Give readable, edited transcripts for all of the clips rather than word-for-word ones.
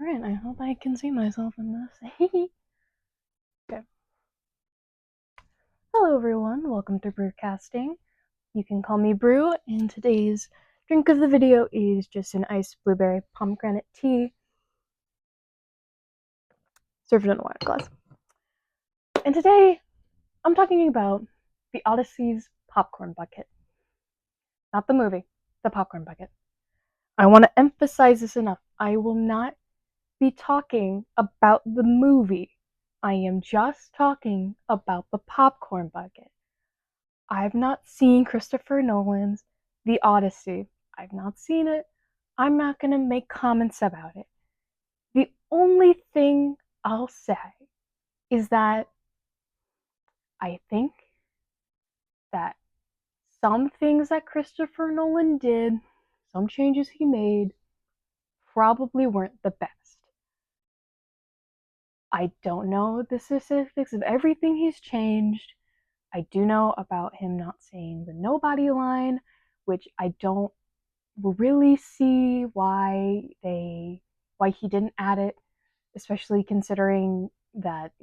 Alright, I hope I can see myself in this. Okay. Hello everyone, welcome to Brewcasting. You can call me Brew, and today's drink of the video is just an iced blueberry pomegranate tea served in a wine glass. And today, I'm talking about the Odyssey's popcorn bucket. Not the movie, the popcorn bucket. I want to emphasize this enough. I will not be talking about the movie. I am just talking about the popcorn bucket. I've not seen Christopher Nolan's The Odyssey. I've not seen it. I'm not going to make comments about it. The only thing I'll say is that I think that some things that Christopher Nolan did, some changes he made, probably weren't the best. I don't know the specifics of everything he's changed. I do know about him not saying the nobody line, which I don't really see why he didn't add it, especially considering that,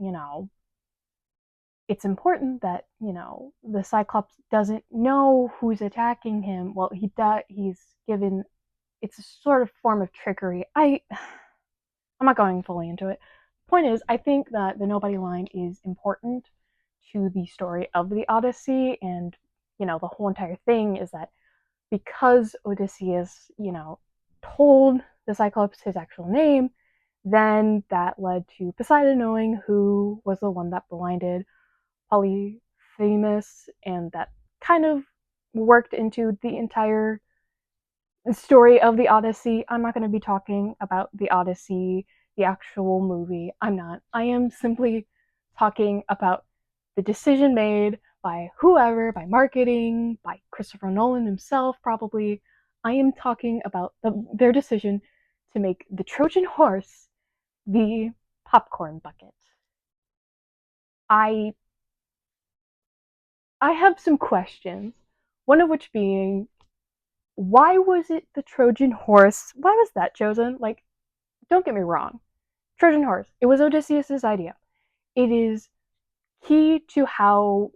it's important that, the Cyclops doesn't know who's attacking him. Well, he's given, it's a sort of form of trickery. I'm not going fully into it. Point is, I think that the nobody line is important to the story of the Odyssey, and the whole entire thing is that because Odysseus, told the Cyclops his actual name, then that led to Poseidon knowing who was the one that blinded Polyphemus, and that kind of worked into the entire story of the Odyssey. I'm not going to be talking about the Odyssey, the actual movie. I'm not. I am simply talking about the decision made by whoever, by marketing, by Christopher Nolan himself, probably. I am talking about their decision to make the Trojan Horse the popcorn bucket. I I have some questions. One of which being, why was it the Trojan Horse? Why was that chosen? Like, don't get me wrong. Trojan Horse. It was Odysseus' idea. It is key to how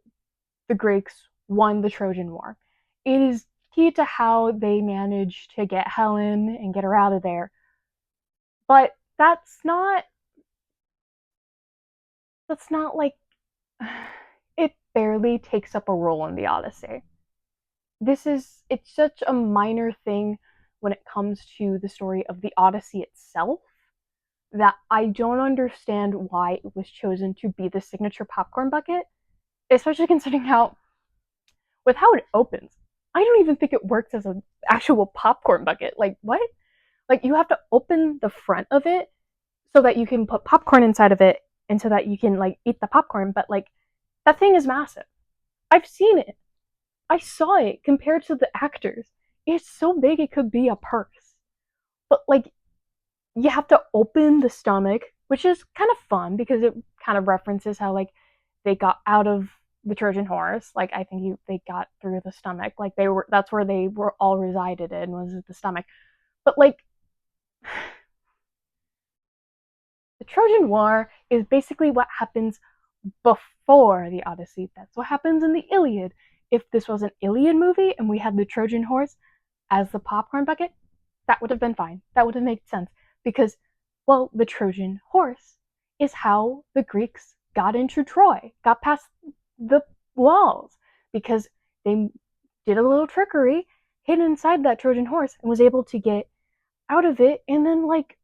the Greeks won the Trojan War. It is key to how they managed to get Helen and get her out of there. But that's not like it barely takes up a role in the Odyssey. It's such a minor thing when it comes to the story of the Odyssey itself that I don't understand why it was chosen to be the signature popcorn bucket, especially considering how it opens. I don't even think it works as an actual popcorn bucket. Like, what? Like, you have to open the front of it so that you can put popcorn inside of it and so that you can, like, eat the popcorn. But, like, that thing is massive. I've seen it. I saw it compared to the actors. It's so big it could be a purse. But, like, you have to open the stomach, which is kind of fun because it kind of references how, like, they got out of the Trojan horse. Like, I think they got through the stomach. Like, that's where they were all resided in, was the stomach. But, like, the Trojan War is basically what happens before the Odyssey. That's what happens in the Iliad. If this was an Iliad movie and we had the Trojan horse as the popcorn bucket, that would have been fine. That would have made sense because, well, the Trojan horse is how the Greeks got into Troy, got past the walls, because they did a little trickery, hid inside that Trojan horse, and was able to get out of it and then, like,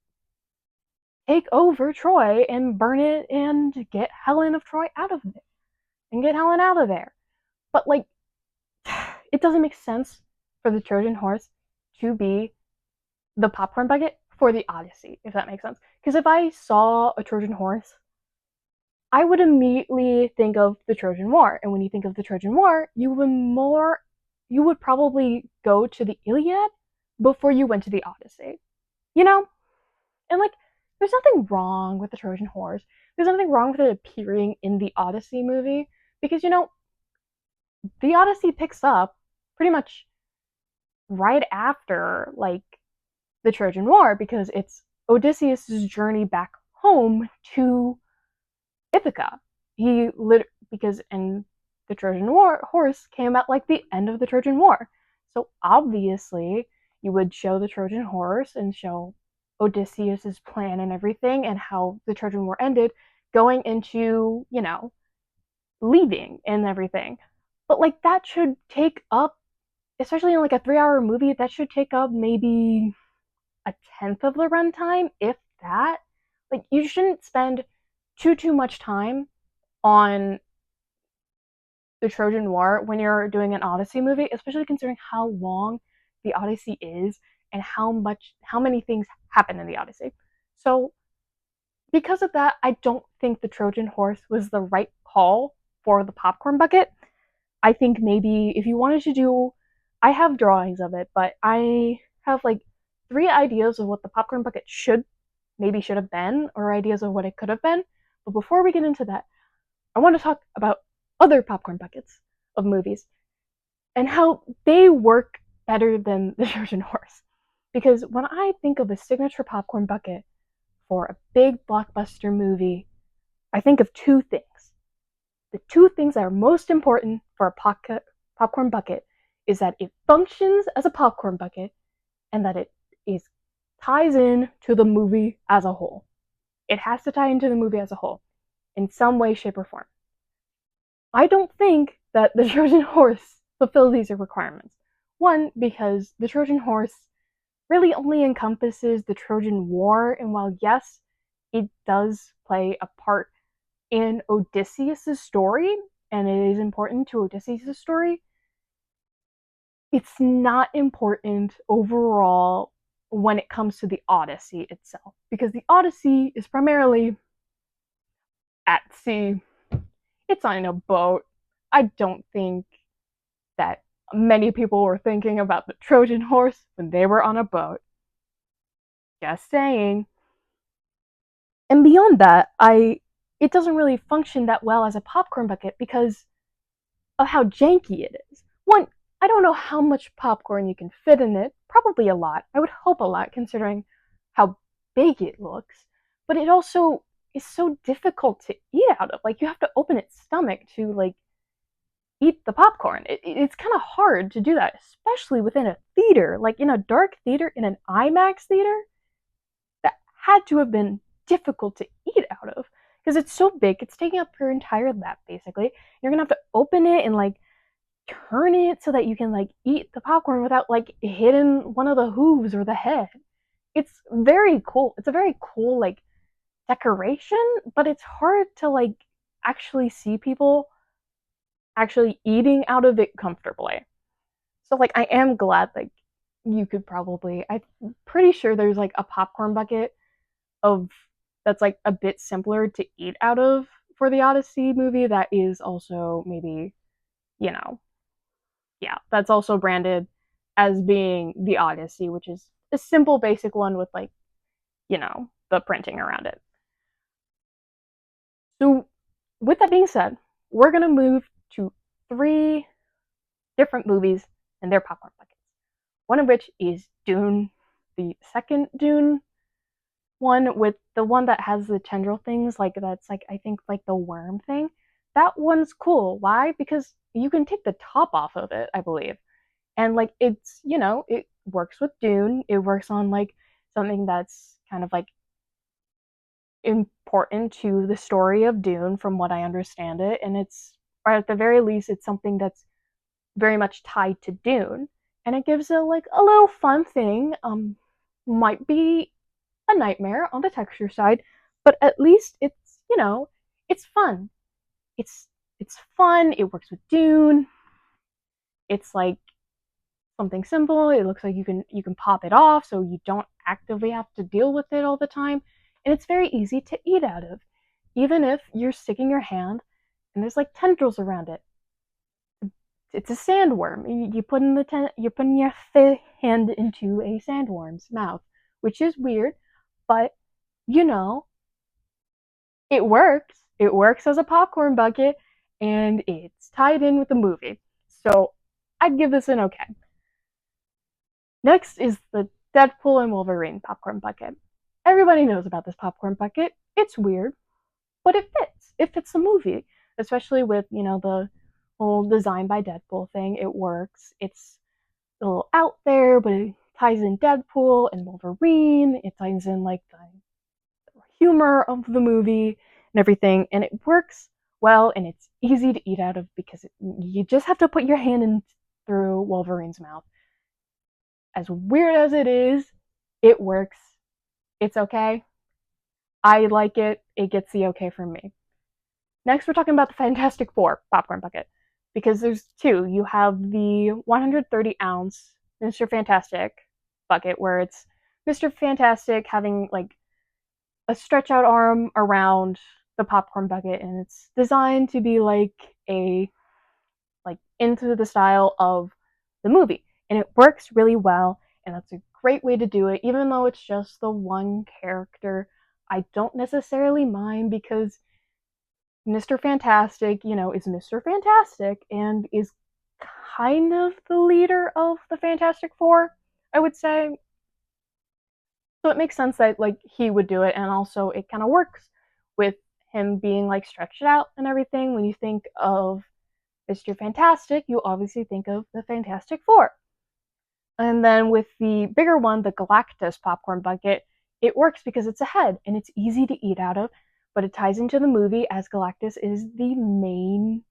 take over Troy and burn it and get Helen of Troy out of it and get Helen out of there. But, like, it doesn't make sense for the Trojan horse to be the popcorn bucket for the Odyssey, if that makes sense. Because if I saw a Trojan horse, I would immediately think of the Trojan War. And when you think of the Trojan War, you would probably go to the Iliad before you went to the Odyssey. You know? And, like, there's nothing wrong with the Trojan horse. There's nothing wrong with it appearing in the Odyssey movie because, the Odyssey picks up pretty much right after, like, the Trojan War, because it's Odysseus' journey back home to Ithaca. Because in the Horse came at like the end of the Trojan War. So obviously you would show the Trojan Horse and show Odysseus's plan and everything and how the Trojan War ended, going into, leaving and everything. But like that should take up, especially in like a 3-hour movie, that should take up maybe a tenth of the runtime, if that. Like you shouldn't spend too much time on the Trojan War when you're doing an Odyssey movie, especially considering how long the Odyssey is and how many things happen in the Odyssey. So because of that, I don't think the Trojan Horse was the right call for the popcorn bucket. I think maybe if you wanted to do, I have drawings of it, but I have like 3 ideas of what the popcorn bucket should have been, or ideas of what it could have been. But before we get into that, I want to talk about other popcorn buckets of movies and how they work better than the Trojan Horse. Because when I think of a signature popcorn bucket for a big blockbuster movie, I think of two things. The two things that are most important for a popcorn bucket is that it functions as a popcorn bucket and that it is ties in to the movie as a whole. It has to tie into the movie as a whole in some way, shape, or form. I don't think that the Trojan Horse fulfills these requirements. One, because the Trojan Horse really only encompasses the Trojan War, and while yes, it does play a part in Odysseus' story, and it is important to Odysseus' story, it's not important overall when it comes to the Odyssey itself, because the Odyssey is primarily at sea. It's on a boat. I don't think that many people were thinking about the Trojan Horse when they were on a boat. Just saying. And beyond that, it doesn't really function that well as a popcorn bucket because of how janky it is. One, I don't know how much popcorn you can fit in it. Probably a lot. I would hope a lot considering how big it looks. But it also is so difficult to eat out of. Like you have to open its stomach to like eat the popcorn. It's kind of hard to do that, especially within a theater, like in a dark theater, in an IMAX theater. That had to have been difficult to eat out of because it's so big. It's taking up your entire lap, basically. You're gonna have to open it and like turn it so that you can like eat the popcorn without like hitting one of the hooves or the head. It's very cool. It's a very cool like decoration, but it's hard to like actually see people actually eating out of it comfortably. So like I am glad like you could probably I'm pretty sure there's like a popcorn bucket of that's like a bit simpler to eat out of for the Odyssey movie that is also maybe, you know, yeah, that's also branded as being the Odyssey, which is a simple basic one with like, the printing around it. So with that being said, we're going to move to 3 different movies and their popcorn buckets. One of which is Dune, the second Dune one with the one that has the tendril things, like that's like I think like the worm thing. That one's cool. Why? Because you can take the top off of it, I believe. And like it's, it works with Dune. It works on like something that's kind of like important to the story of Dune from what I understand it, and it's or at the very least it's something that's very much tied to Dune, and it gives it like a little fun thing. Might be a nightmare on the texture side, but at least it's fun. It's fun. It works with Dune. It's like something simple. It looks like you can pop it off, so you don't actively have to deal with it all the time, and it's very easy to eat out of, even if you're sticking your hand and there's like tendrils around it. It's a sandworm. You're putting your hand into a sandworm's mouth, which is weird, but you know, it works. It works as a popcorn bucket, and it's tied in with the movie. So I'd give this an okay. Next is the Deadpool and Wolverine popcorn bucket. Everybody knows about this popcorn bucket. It's weird, but it fits. It fits the movie, especially with, the whole design by Deadpool thing. It works. It's a little out there, but it ties in Deadpool and Wolverine. It ties in like the humor of the movie and everything, and it works well, and it's easy to eat out of because you just have to put your hand in through Wolverine's mouth. As weird as it is, it works. It's okay. I like it. It gets the okay from me. Next, we're talking about the Fantastic Four popcorn bucket because there's two. You have the 130-ounce Mr. Fantastic bucket where it's Mr. Fantastic having like a stretch out arm around the popcorn bucket, and it's designed to be like a like into the style of the movie, and it works really well, and that's a great way to do it. Even though it's just the one character, I don't necessarily mind because Mr. Fantastic, is Mr. Fantastic and is kind of the leader of the Fantastic Four, I would say. So it makes sense that like he would do it, and also it kind of works with him being like stretched out and everything. When you think of Mr. Fantastic, you obviously think of the Fantastic Four. And then with the bigger one, the Galactus popcorn bucket, it works because it's a head and it's easy to eat out of, but it ties into the movie as Galactus is the main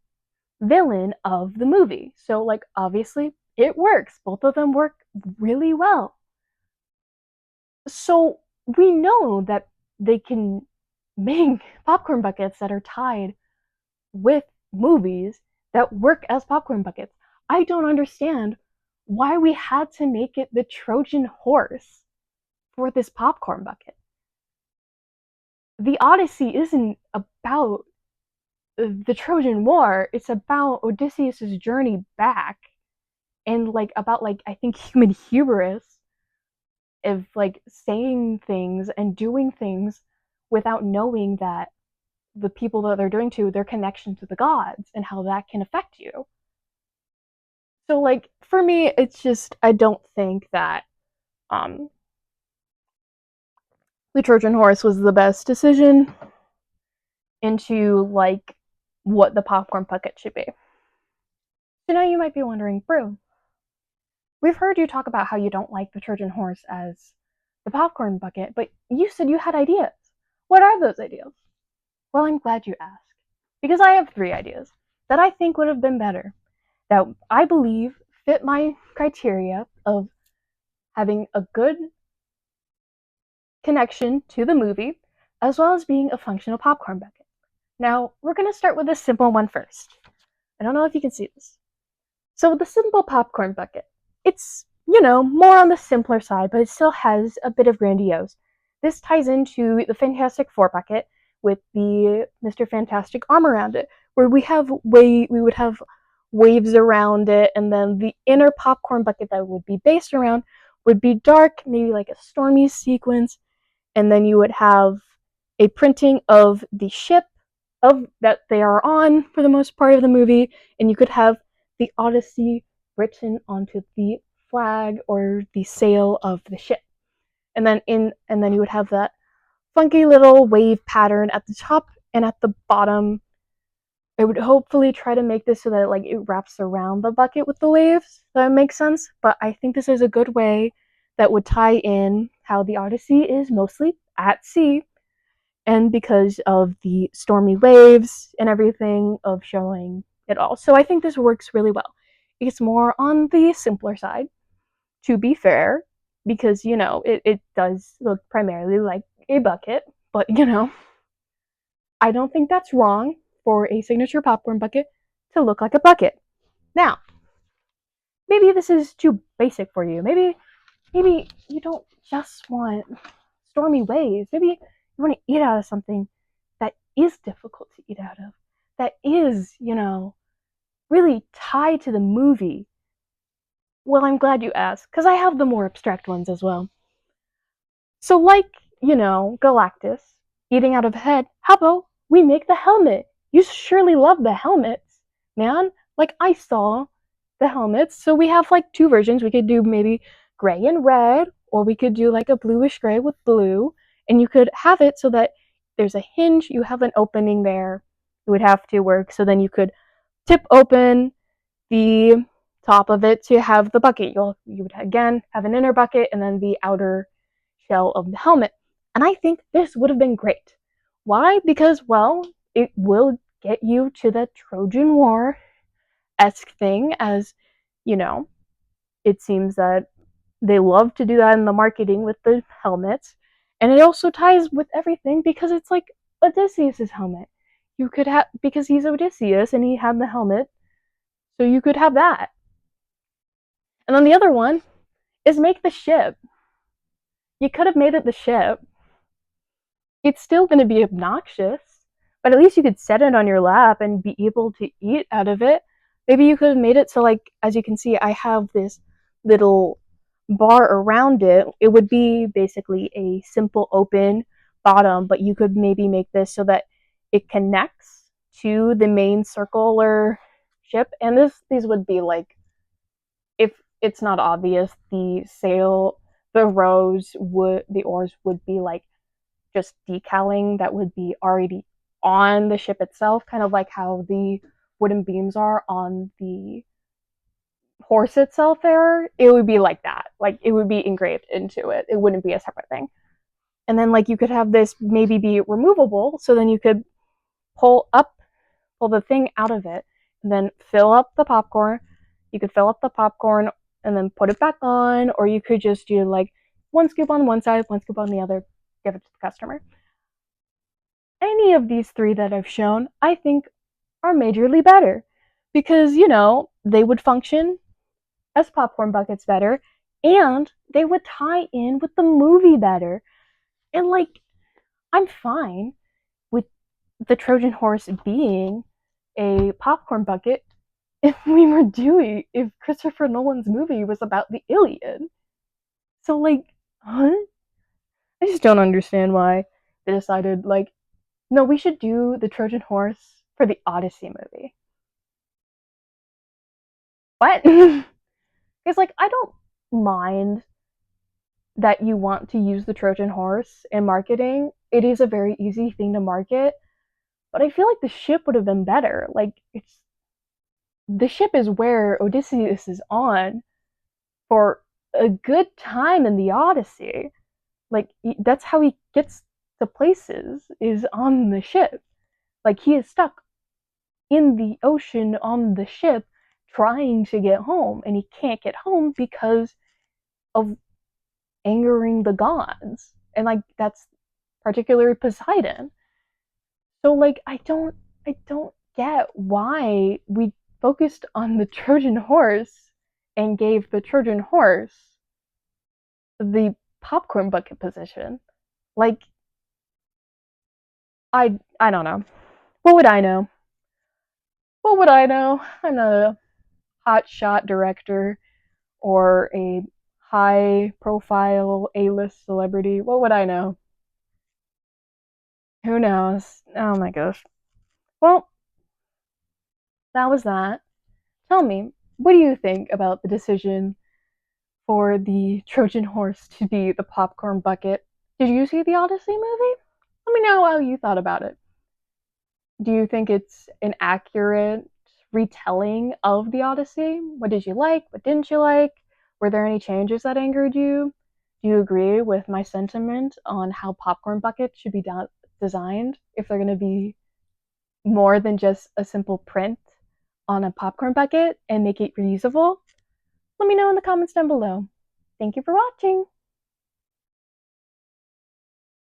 villain of the movie. So like obviously it works. Both of them work really well. So we know that they can make popcorn buckets that are tied with movies that work as popcorn buckets. I don't understand why we had to make it the Trojan horse for this popcorn bucket. The Odyssey isn't about the Trojan War, it's about Odysseus' journey back and like about like I think human hubris of like saying things and doing things without knowing that the people that they're doing to their connection to the gods and how that can affect you. So like for me it's just I don't think that um the Trojan horse was the best decision into like what the popcorn bucket should be. So now you might be wondering, Brew, we've heard you talk about how you don't like the Trojan horse as the popcorn bucket, but you said you had ideas. What are those ideas? Well, I'm glad you asked, because I have 3 ideas that I think would have been better, that I believe fit my criteria of having a good connection to the movie, as well as being a functional popcorn bucket. Now, we're going to start with a simple one first. I don't know if you can see this. So, the simple popcorn bucket, it's, more on the simpler side, but it still has a bit of grandiose. This ties into the Fantastic Four bucket with the Mr. Fantastic arm around it, where we would have waves around it, and then the inner popcorn bucket that would be based around would be dark, maybe like a stormy sequence, and then you would have a printing of the ship of that they are on for the most part of the movie, and you could have the Odyssey written onto the flag or the sail of the ship. And then you would have that funky little wave pattern at the top and at the bottom. I would hopefully try to make this so that like it wraps around the bucket with the waves. That makes sense. But I think this is a good way that would tie in how the Odyssey is mostly at sea, and because of the stormy waves and everything of showing it all. So I think this works really well. It's more on the simpler side, to be fair, because it does look primarily like a bucket, but I don't think that's wrong for a signature popcorn bucket to look like a bucket. Now, maybe this is too basic for you. Maybe you don't just want stormy waves. Maybe you want to eat out of something that is difficult to eat out of, that is, really tied to the movie. Well, I'm glad you asked, because I have the more abstract ones as well. So, like, Galactus eating out of a head, how about we make the helmet? You surely love the helmets, man. Like, I saw the helmets. So, we have like 2 versions. We could do maybe gray and red, or we could do like a bluish gray with blue. And you could have it so that there's a hinge, you have an opening there. It would have to work so then you could tip open the top of it to have the bucket. You would again have an inner bucket and then the outer shell of the helmet. And I think this would have been great. Why? Because, well, it will get you to the Trojan War esque thing, as you know, it seems that they love to do that in the marketing with the helmets. And it also ties with everything because it's like Odysseus' helmet. You could have, because he's Odysseus and he had the helmet, so you could have that. And then the other one is make the ship. You could have made it the ship. It's still going to be obnoxious, but at least you could set it on your lap and be able to eat out of it. Maybe you could have made it so, like, as you can see, I have this little bar around it. It would be basically a simple open bottom, but you could maybe make this so that it connects to the main circular ship. And these would be like, if it's not obvious, the sail, the oars would be like just decaling that would be already on the ship itself, kind of like how the wooden beams are on the horse itself there. It would be like that. Like it would be engraved into it. It wouldn't be a separate thing. And then like you could have this maybe be removable, so then you could pull the thing out of it, and then fill up the popcorn. You could fill up the popcorn and then put it back on, or you could just do like one scoop on one side, one scoop on the other, give it to the customer. Any of these three that I've shown, I think, are majorly better because, they would function as popcorn buckets better and they would tie in with the movie better. And, like, I'm fine with the Trojan Horse being a popcorn bucket if Christopher Nolan's movie was about the Iliad. So, like, huh? I just don't understand why they decided, like, no, we should do the Trojan Horse for the Odyssey movie. What? It's like, I don't mind that you want to use the Trojan Horse in marketing. It is a very easy thing to market, but I feel like the ship would have been better. Like, the ship is where Odysseus is on for a good time in the Odyssey. Like, that's how he gets to places, is on the ship. Like, he is stuck in the ocean on the ship trying to get home, and he can't get home because of angering the gods. And like that's particularly Poseidon. So like I don't get why we focused on the Trojan horse and gave the Trojan horse the popcorn bucket position. Like I don't know. What would I know? What would I know? I'm not a hot shot director or a high profile A-list celebrity. What would I know? Who knows? Oh my gosh. Well, that was that. Tell me, what do you think about the decision for the Trojan horse to be the popcorn bucket? Did you see the Odyssey movie? Let me know how you thought about it. Do you think it's an accurate retelling of the Odyssey? What did you like? What didn't you like? Were there any changes that angered you? Do you agree with my sentiment on how popcorn buckets should be designed if they're going to be more than just a simple print on a popcorn bucket and make it reusable? Let me know in the comments down below. Thank you for watching.